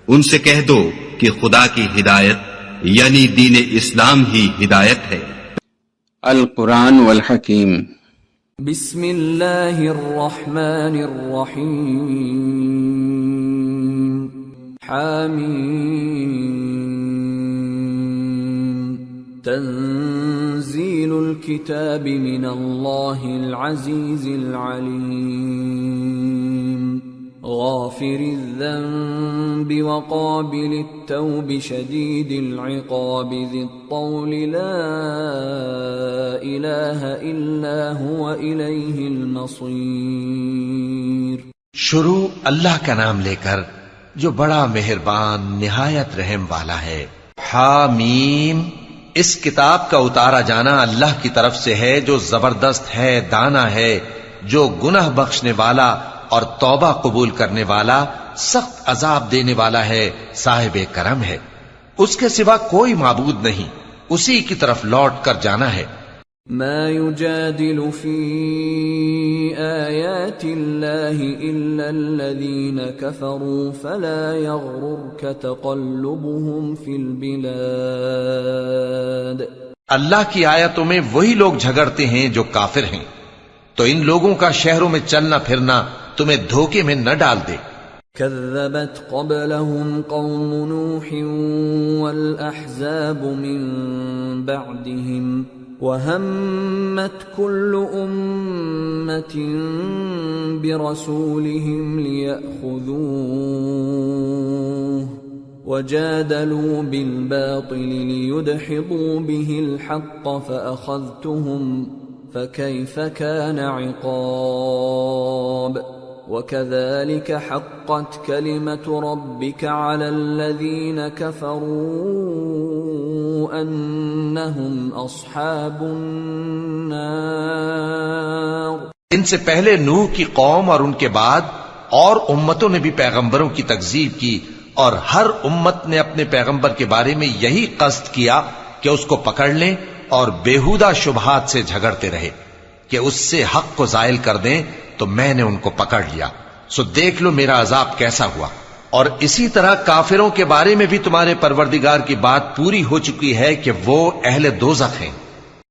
ان سے کہہ دو کہ خدا کی ہدایت یعنی دین اسلام ہی ہدایت ہے۔ القرآن والحکیم۔ بسم اللہ الرحمن الرحیم۔ حامیم۔ تنزیل الکتاب من اللہ العزیز العلیم۔ غافر الذنب وقابل التوب شدید العقاب ذی الطول لا الہ الا هو الیہ المصیر۔ شروع اللہ کا نام لے کر جو بڑا مہربان نہایت رحم والا ہے۔ حامیم۔ اس کتاب کا اتارا جانا اللہ کی طرف سے ہے جو زبردست ہے، دانا ہے، جو گناہ بخشنے والا اور توبہ قبول کرنے والا، سخت عذاب دینے والا ہے، صاحب کرم ہے۔ اس کے سوا کوئی معبود نہیں، اسی کی طرف لوٹ کر جانا ہے۔ ما يجادل في آيات الله إلا الذين كفروا فلا يغررك تقلبهم في البلاد۔ اللہ کی آیتوں میں وہی لوگ جھگڑتے ہیں جو کافر ہیں، تو ان لوگوں کا شہروں میں چلنا پھرنا تمہیں دھوکے میں نہ ڈال دے۔ كذبت قبلهم قوم نوح والأحزاب من بعدهم وهمت كل أمة برسولهم ليأخذوه وجادلوا بالباطل ليدحضوا به الحق فأخذتهم فكيف كان عقاب۔ وَكَذَلِكَ حَقَّتْ كَلِمَةُ رَبِّكَ عَلَى الَّذِينَ كَفَرُوا أَنَّهُمْ أَصْحَابُ النَّارِ۔ ان سے پہلے نوح کی قوم اور ان کے بعد اور امتوں نے بھی پیغمبروں کی تکذیب کی، اور ہر امت نے اپنے پیغمبر کے بارے میں یہی قصد کیا کہ اس کو پکڑ لیں اور بیہودہ شبہات سے جھگڑتے رہے کہ اس سے حق کو زائل کر دیں، تو میں نے ان کو پکڑ لیا، سو دیکھ لو میرا عذاب کیسا ہوا۔ اور اسی طرح کافروں کے بارے میں بھی تمہارے پروردگار کی بات پوری ہو چکی ہے کہ وہ اہل دوزخ ہیں۔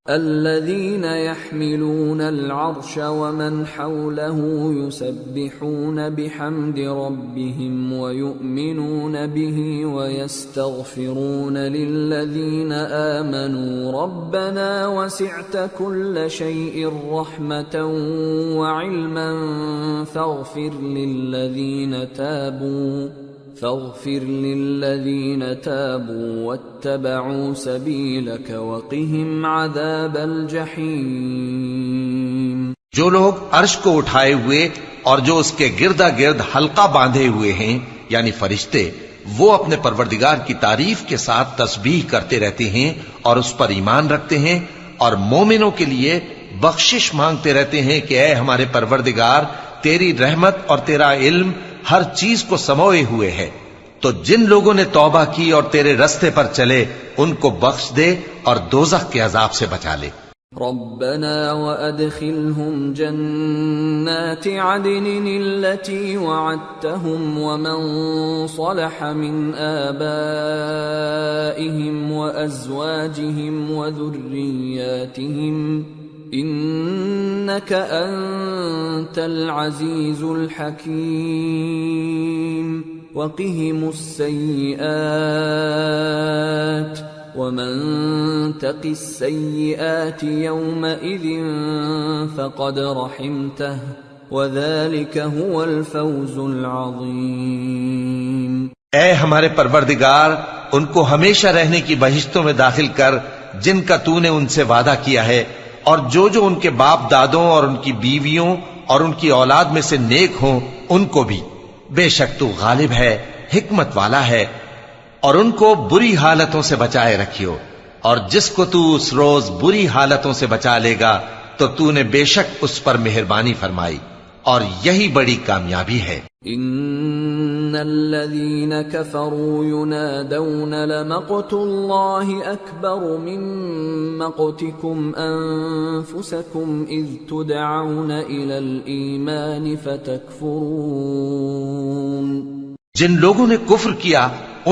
الذين يحملون العرش ومن حوله يسبحون بحمد ربهم ويؤمنون به ويستغفرون للذين آمنوا ربنا وسعت كل شيء رحمة وعلما فاغفر للذين تابوا واتبعوا سبيلك وقهم عذاب الجحيم۔ جو لوگ عرش کو اٹھائے ہوئے اور جو اس کے گردا گرد حلقہ باندھے ہوئے ہیں یعنی فرشتے، وہ اپنے پروردگار کی تعریف کے ساتھ تسبیح کرتے رہتے ہیں اور اس پر ایمان رکھتے ہیں، اور مومنوں کے لیے بخشش مانگتے رہتے ہیں کہ اے ہمارے پروردگار، تیری رحمت اور تیرا علم ہر چیز کو سموئے ہوئے ہے، تو جن لوگوں نے توبہ کی اور تیرے رستے پر چلے ان کو بخش دے اور دوزخ کے عذاب سے بچا لے۔ ربنا وادخلهم جنات عدن التي وعدتهم ومن صلح من آبائهم وأزواجهم وذرياتهم إنك أنت العزيز الحكيم وقهم السيئات ومن تق السيئات يومئذ فقد رحمته وذلك هو الفوز العظيم۔ اے ہمارے پروردگار، ان کو ہمیشہ رہنے کی بہشتوں میں داخل کر جن کا تو نے ان سے وعدہ کیا ہے، اور جو ان کے باپ دادوں اور ان کی بیویوں اور ان کی اولاد میں سے نیک ہوں ان کو بھی۔ بے شک تو غالب ہے، حکمت والا ہے، اور ان کو بری حالتوں سے بچائے رکھیو، اور جس کو تو اس روز بری حالتوں سے بچا لے گا تو تو نے بے شک اس پر مہربانی فرمائی، اور یہی بڑی کامیابی ہے۔ ان الذين كفروا ينادون لمقت الله اكبر من مقتكم انفسكم اذ تدعون الى الايمان فتكفرون۔ جن لوگوں نے کفر کیا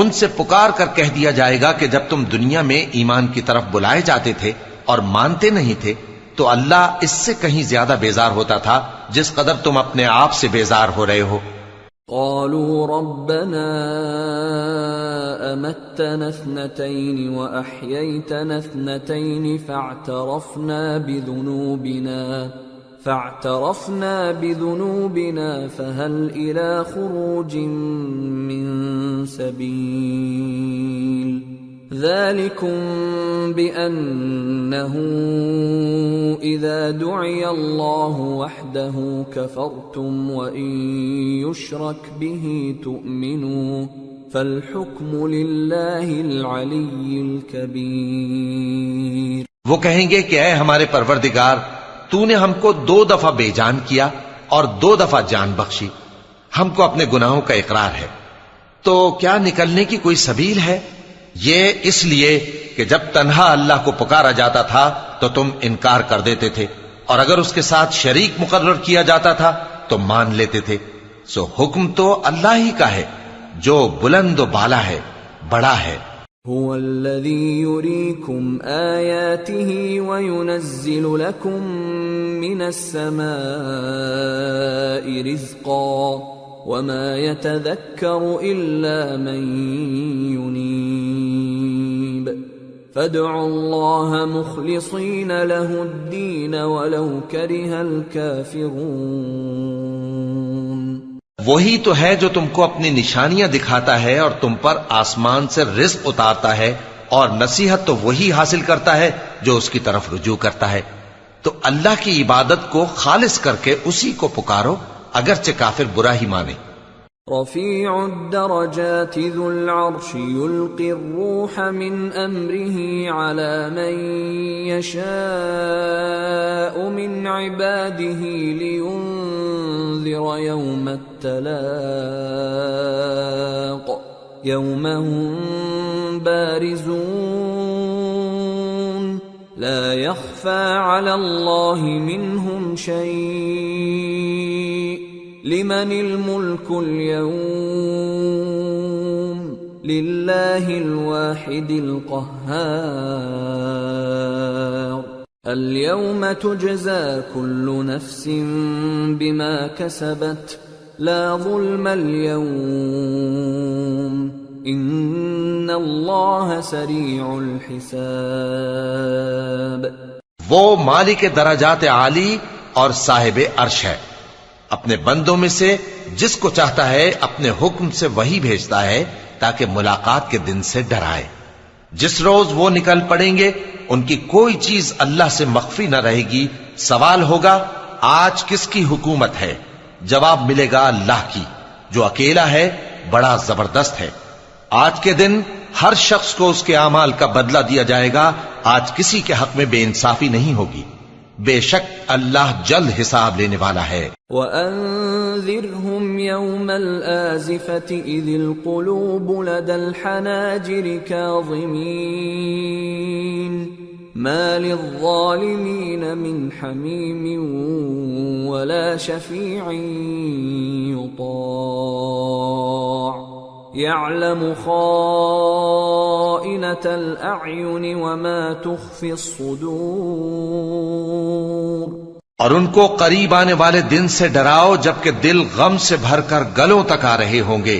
ان سے پکار کر کہہ دیا جائے گا کہ جب تم دنیا میں ایمان کی طرف بلائے جاتے تھے اور مانتے نہیں تھے تو اللہ اس سے کہیں زیادہ بیزار ہوتا تھا جس قدر تم اپنے آپ سے بیزار ہو رہے ہو۔ قالوا ربنا أمتنا اثنتين وأحييتنا اثنتين فاعترفنا بذنوبنا فهل إلى خروج من سبيل ذلكم بأنه إذا دعي الله وحده كفرتم وإن يشرك به تؤمنوا فالحكم لله العلي الكبير۔ وہ کہیں گے کہ اے ہمارے پروردگار، تو نے ہم کو 2 دفعہ بے جان کیا اور 2 دفعہ جان بخشی، ہم کو اپنے گناہوں کا اقرار ہے، تو کیا نکلنے کی کوئی سبیل ہے؟ یہ اس لیے کہ جب تنہا اللہ کو پکارا جاتا تھا تو تم انکار کر دیتے تھے، اور اگر اس کے ساتھ شریک مقرر کیا جاتا تھا تو مان لیتے تھے۔ سو حکم تو اللہ ہی کا ہے جو بلند و بالا ہے، بڑا ہے۔ هو الذي يريكم آياته وينزل لكم من السماء رزقا وما يتذكر إلا من ينيب فادعوا الله مخلصين له الدين ولو كره الكافرون۔ وہی تو ہے جو تم کو اپنی نشانیاں دکھاتا ہے اور تم پر آسمان سے رزق اتارتا ہے، اور نصیحت تو وہی حاصل کرتا ہے جو اس کی طرف رجوع کرتا ہے۔ تو اللہ کی عبادت کو خالص کر کے اسی کو پکارو اگرچہ کافر برا ہی مانے۔ رفيع الدرجات ذو العرش يلقي الروح من أمره على من يشاء من عباده لينذر يوم التلاق يوم هم بارزون لا يخفى على الله منهم شيء لمن الملك اليوم لله الواحد القهار اليوم تجزى كل نفس بما كسبت لا ظلم اليوم ان الله سريع الحساب۔ وہ مالک درجات عالی اور صاحب عرش ہے، اپنے بندوں میں سے جس کو چاہتا ہے اپنے حکم سے وہی بھیجتا ہے تاکہ ملاقات کے دن سے ڈرائے۔ جس روز وہ نکل پڑیں گے ان کی کوئی چیز اللہ سے مخفی نہ رہے گی۔ سوال ہوگا آج کس کی حکومت ہے؟ جواب ملے گا اللہ کی جو اکیلا ہے، بڑا زبردست ہے۔ آج کے دن ہر شخص کو اس کے اعمال کا بدلہ دیا جائے گا۔ آج کسی کے حق میں بے انصافی نہیں ہوگی، بے شک اللہ جلد حساب لینے والا ہے۔ وَأَنذِرْهُمْ يَوْمَ الْآزِفَةِ إِذِ الْقُلُوبُ لَدَى الْحَنَاجِرِ كَاظِمِينَ مَا لِلظَّالِمِينَ مِنْ حَمِيمٍ وَلَا شَفِيعٍ يُطَاعُ يَعْلَمُ خَائِنَةَ الْأَعْيُنِ وَمَا تُخْفِي الصُّدُورُ۔ اور ان کو قریب آنے والے دن سے ڈراؤ جبکہ دل غم سے بھر کر گلوں تک آ رہے ہوں گے۔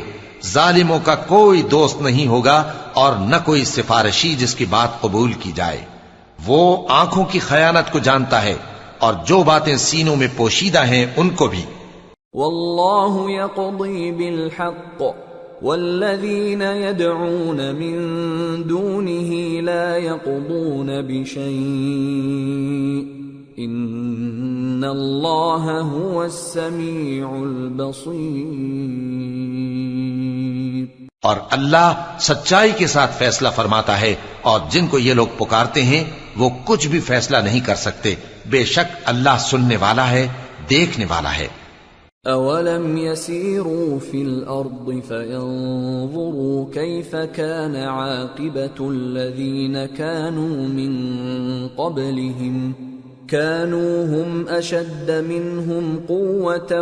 ظالموں کا کوئی دوست نہیں ہوگا اور نہ کوئی سفارشی جس کی بات قبول کی جائے۔ وہ آنکھوں کی خیانت کو جانتا ہے اور جو باتیں سینوں میں پوشیدہ ہیں ان کو بھی۔ واللہ یقضی بالحق والذین يدعون من دونه لا يقضون بشيء ان اللہ هو السمیع البصیر۔ اور اللہ سچائی کے ساتھ فیصلہ فرماتا ہے، اور جن کو یہ لوگ پکارتے ہیں وہ کچھ بھی فیصلہ نہیں کر سکتے، بے شک اللہ سننے والا ہے، دیکھنے والا ہے۔ اولم يسيروا في الارض فينظروا كيف كان عاقبة الذين كانوا من قبلهم كانوا هم أشد منهم قوة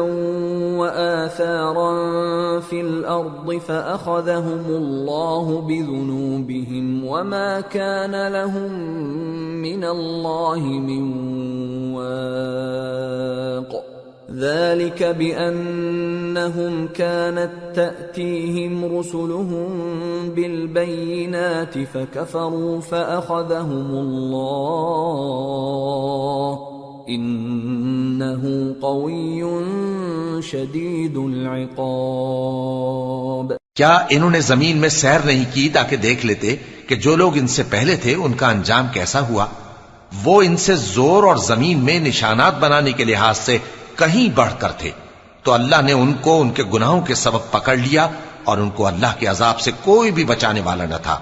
وآثارا في الأرض فأخذهم الله بذنوبهم وما كان لهم من الله من واق ذلك بأنهم كانت تأتيهم رسلهم بالبينات فكفروا فأخذهم الله إنه قوي شديد العقاب۔ کیا انہوں نے زمین میں سیر نہیں کی تاکہ دیکھ لیتے کہ جو لوگ ان سے پہلے تھے ان کا انجام کیسا ہوا؟ وہ ان سے زور اور زمین میں نشانات بنانے کے لحاظ سے کہیں بڑھ کر تھے، تو اللہ نے ان کو ان کے گناہوں کے سبب پکڑ لیا اور ان کو اللہ کے عذاب سے کوئی بھی بچانے والا نہ تھا۔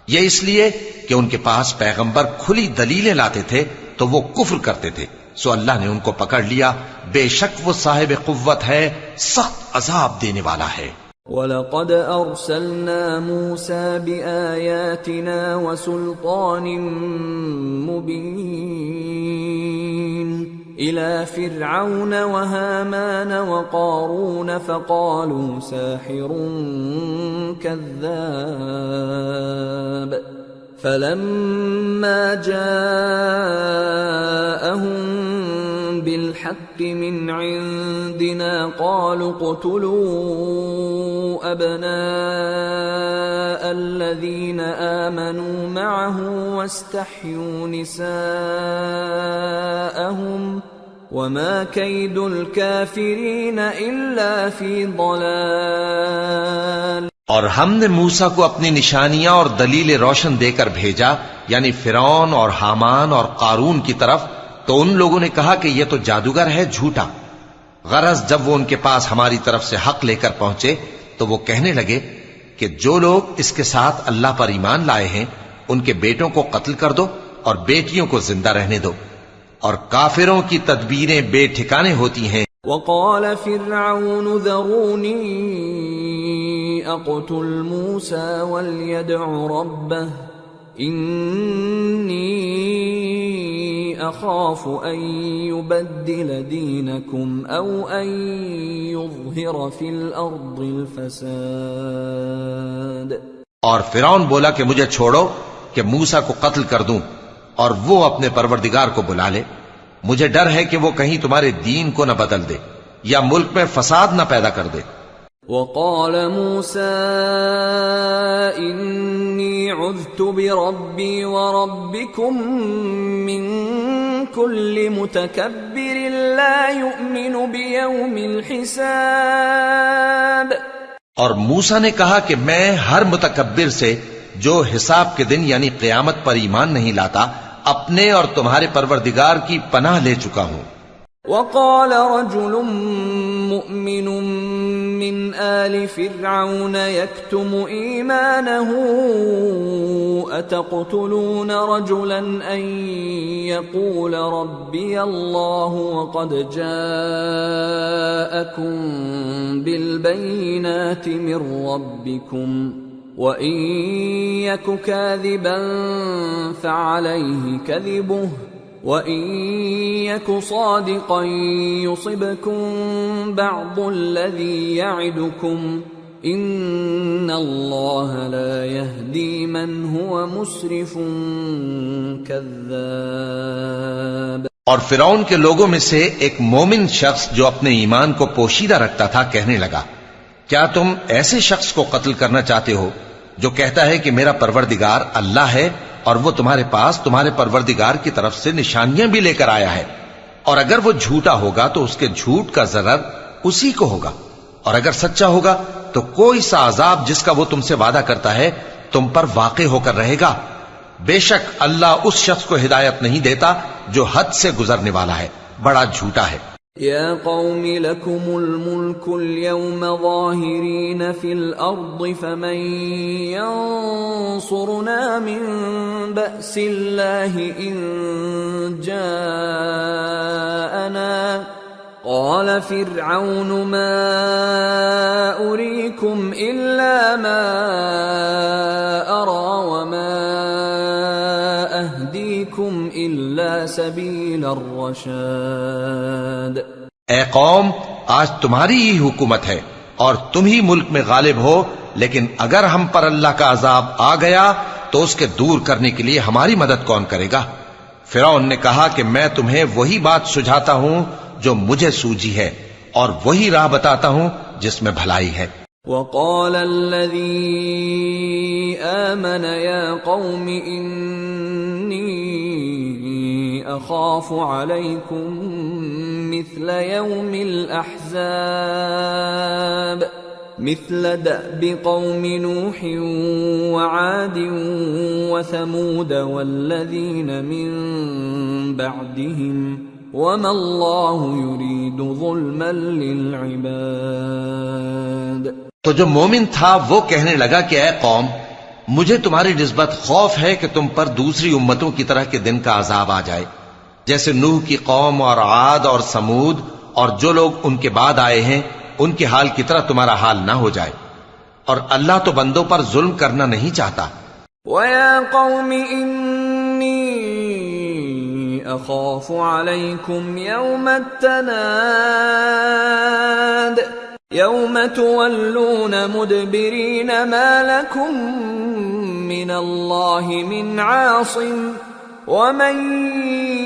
یہ اس لیے کہ ان کے پاس پیغمبر کھلی دلیلیں لاتے تھے تو وہ کفر کرتے تھے، سو اللہ نے ان کو پکڑ لیا، بے شک وہ صاحب قوت ہے، سخت عذاب دینے والا ہے۔ وَلَقَدْ أَرْسَلْنَا مُوسَى بِآيَاتِنَا وَسُلْطَانٍ مُبِينٍ إِلَى فِرْعَوْنَ وَهَامَانَ وَقَارُونَ فَقَالُوا سَاحِرٌ كَذَّابٌ فَلَمَّا جَاءَهُم بِالْحَقِّ مِنْ عِندِنَا قَالُوا اقْتُلُوا أَبْنَاءَ الَّذِينَ آمَنُوا مَعَهُ وَاسْتَحْيُوا نِسَاءَهُمْ وَمَا كَيْدُ الْكَافِرِينَ إِلَّا فِي ضَلَالٍ۔ اور ہم نے موسیٰ کو اپنی نشانیاں اور دلیل روشن دے کر بھیجا، یعنی فرعون اور حامان اور قارون کی طرف، تو ان لوگوں نے کہا کہ یہ تو جادوگر ہے، جھوٹا۔ غرض جب وہ ان کے پاس ہماری طرف سے حق لے کر پہنچے تو وہ کہنے لگے کہ جو لوگ اس کے ساتھ اللہ پر ایمان لائے ہیں ان کے بیٹوں کو قتل کر دو اور بیٹیوں کو زندہ رہنے دو، اور کافروں کی تدبیریں بے ٹھکانے ہوتی ہیں۔ وقال فرعون ذروني اقتل موسى وليدع ربه إني أخاف أن يبدل دينكم أو أن يظهر في الأرض الفساد۔ اور فرعون بولا کہ مجھے چھوڑو کہ موسیٰ کو قتل کر دوں اور وہ اپنے پروردگار کو بلا لے، مجھے ڈر ہے کہ وہ کہیں تمہارے دین کو نہ بدل دے یا ملک میں فساد نہ پیدا کر دے۔ وقال موسى إني عذت بربي وربكم من كل متكبر لا يؤمن بيوم الحساب۔ اور موسیٰ نے کہا کہ میں ہر متکبر سے جو حساب کے دن یعنی قیامت پر ایمان نہیں لاتا اپنے اور تمہارے پروردگار کی پناہ لے چکا ہوں۔ وقال رجل مؤمن من آل فرعون يكتم إيمانه أتقتلون رجلا أن يقول ربي الله وقد جاءكم بالبينات من ربكم وَإِن يَكُ كَاذِبًا فَعَلَيْهِ كَذِبُهُ وَإِن يَكُ صَادِقًا يُصِبْكُم بَعْضُ الَّذِي يَعِدُكُمْ إِنَّ اللَّهَ لَا يَهْدِي مَنْ هُوَ مُسْرِفٌ كَذَّابٌ۔ اور فرعون کے لوگوں میں سے ایک مومن شخص جو اپنے ایمان کو پوشیدہ رکھتا تھا کہنے لگا، کیا تم ایسے شخص کو قتل کرنا چاہتے ہو جو کہتا ہے کہ میرا پروردگار اللہ ہے اور وہ تمہارے پاس تمہارے پروردگار کی طرف سے نشانیاں بھی لے کر آیا ہے، اور اگر وہ جھوٹا ہوگا تو اس کے جھوٹ کا ضرر اسی کو ہوگا، اور اگر سچا ہوگا تو کوئی سا عذاب جس کا وہ تم سے وعدہ کرتا ہے تم پر واقع ہو کر رہے گا۔ بے شک اللہ اس شخص کو ہدایت نہیں دیتا جو حد سے گزرنے والا ہے، بڑا جھوٹا ہے۔ يا قوم لكم الملك اليوم ظاهرين في الأرض فمن ينصرنا من بأس الله إن جاءنا قال فرعون ما أريكم إلا ما أرى وما أهديكم إلا سبيل الرشاد اے قوم، آج تمہاری ہی حکومت ہے اور تم ہی ملک میں غالب ہو، لیکن اگر ہم پر اللہ کا عذاب آ گیا تو اس کے دور کرنے کے لیے ہماری مدد کون کرے گا؟ فرعون نے کہا کہ میں تمہیں وہی بات سجھاتا ہوں جو مجھے سوجی ہے، اور وہی راہ بتاتا ہوں جس میں بھلائی ہے۔ وقال الذي آمن يا قوم إني أخاف عليكم مثل يوم الأحزاب مثل دأب قوم نوح وعاد وثمود والذين من بعدهم وما الله يريد ظلما للعباد۔ تو جو مومن تھا وہ کہنے لگا کہ اے قوم، مجھے تمہاری نسبت خوف ہے کہ تم پر دوسری امتوں کی طرح کے دن کا عذاب آ جائے، جیسے نوح کی قوم اور عاد اور سمود اور جو لوگ ان کے بعد آئے ہیں، ان کے حال کی طرح تمہارا حال نہ ہو جائے، اور اللہ تو بندوں پر ظلم کرنا نہیں چاہتا۔ وَيَا قَوْمِ إِنِّي أَخَافُ عَلَيْكُمْ يَوْمَ التَّنَادِ يَوْمَ تُوَلُّونَ مُدْبِرِينَ مَا لَكُمْ مِنَ اللَّهِ مِنْ عَاصِمٍ وَمَنْ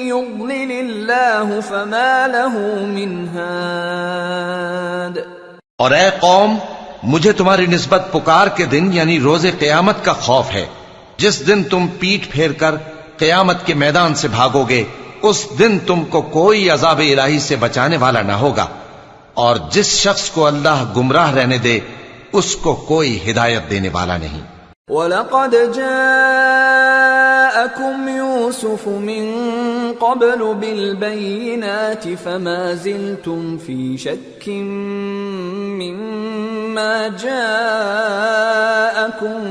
يُضْلِلِ اللَّهُ فَمَا لَهُ مِنْ هَادٍ۔ اور اے قوم، مجھے تمہاری نسبت پکار کے دن یعنی روز قیامت کا خوف ہے، جس دن تم پیٹ پھیر کر قیامت کے میدان سے بھاگو گے، اس دن تم کو کوئی عذاب الہی سے بچانے والا نہ ہوگا، اور جس شخص کو اللہ گمراہ رہنے دے اس کو کوئی ہدایت دینے والا نہیں۔ وَلَقَدْ جَاءَكُمْ يُوسُفُ مِنْ قَبْلُ بِالْبَيِّنَاتِ فَمَا زِلْتُمْ فِي شَكٍّ مِّمَّا جَاءَكُمْ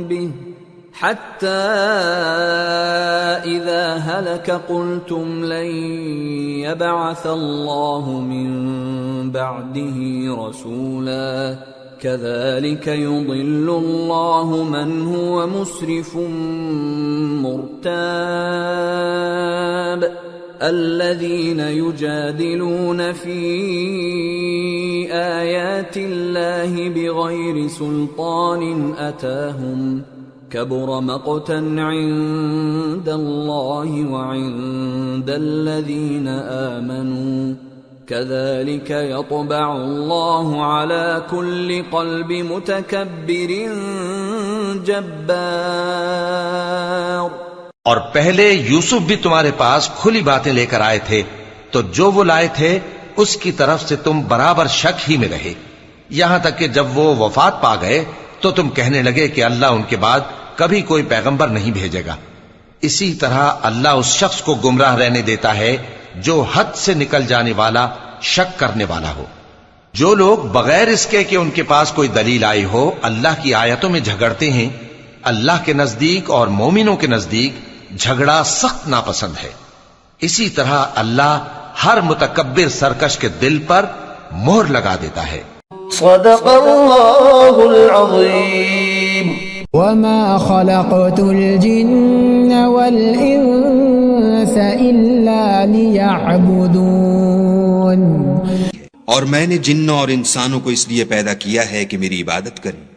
بِهِ حَتَّى إِذَا هَلَكَ قُلْتُمْ لَنْ يَبْعَثَ اللَّهُ مِنْ بَعْدِهِ رَسُولًا كَذَلِكَ يُضِلُّ اللَّهُ مَنْ هُوَ مُسْرِفٌ مُرْتَابٌ الَّذِينَ يُجَادِلُونَ فِي آيَاتِ اللَّهِ بِغَيْرِ سُلْطَانٍ أَتَاهُمْ كَبُرَ مَقْتًا عِندَ اللَّهِ وَعِندَ الَّذِينَ آمَنُوا كَذَلِكَ يَطْبَعُ اللَّهُ عَلَى كُلِّ قَلْبِ مُتَكَبِّرٍ جَبَّارٍ۔ اور پہلے یوسف بھی تمہارے پاس کھلی باتیں لے کر آئے تھے، تو جو وہ لائے تھے اس کی طرف سے تم برابر شک ہی میں رہے، یہاں تک کہ جب وہ وفات پا گئے تو تم کہنے لگے کہ اللہ ان کے بعد کبھی کوئی پیغمبر نہیں بھیجے گا۔ اسی طرح اللہ اس شخص کو گمراہ رہنے دیتا ہے جو حد سے نکل جانے والا، شک کرنے والا ہو۔ جو لوگ بغیر اس کے کہ ان کے پاس کوئی دلیل آئی ہو اللہ کی آیتوں میں جھگڑتے ہیں، اللہ کے نزدیک اور مومنوں کے نزدیک جھگڑا سخت ناپسند ہے۔ اسی طرح اللہ ہر متکبر سرکش کے دل پر مہر لگا دیتا ہے۔ صدق اللہ العظیم۔ وما خلقت الجن والانس الا ليعبدون۔ اور میں نے جنوں اور انسانوں کو اس لیے پیدا کیا ہے کہ میری عبادت کریں۔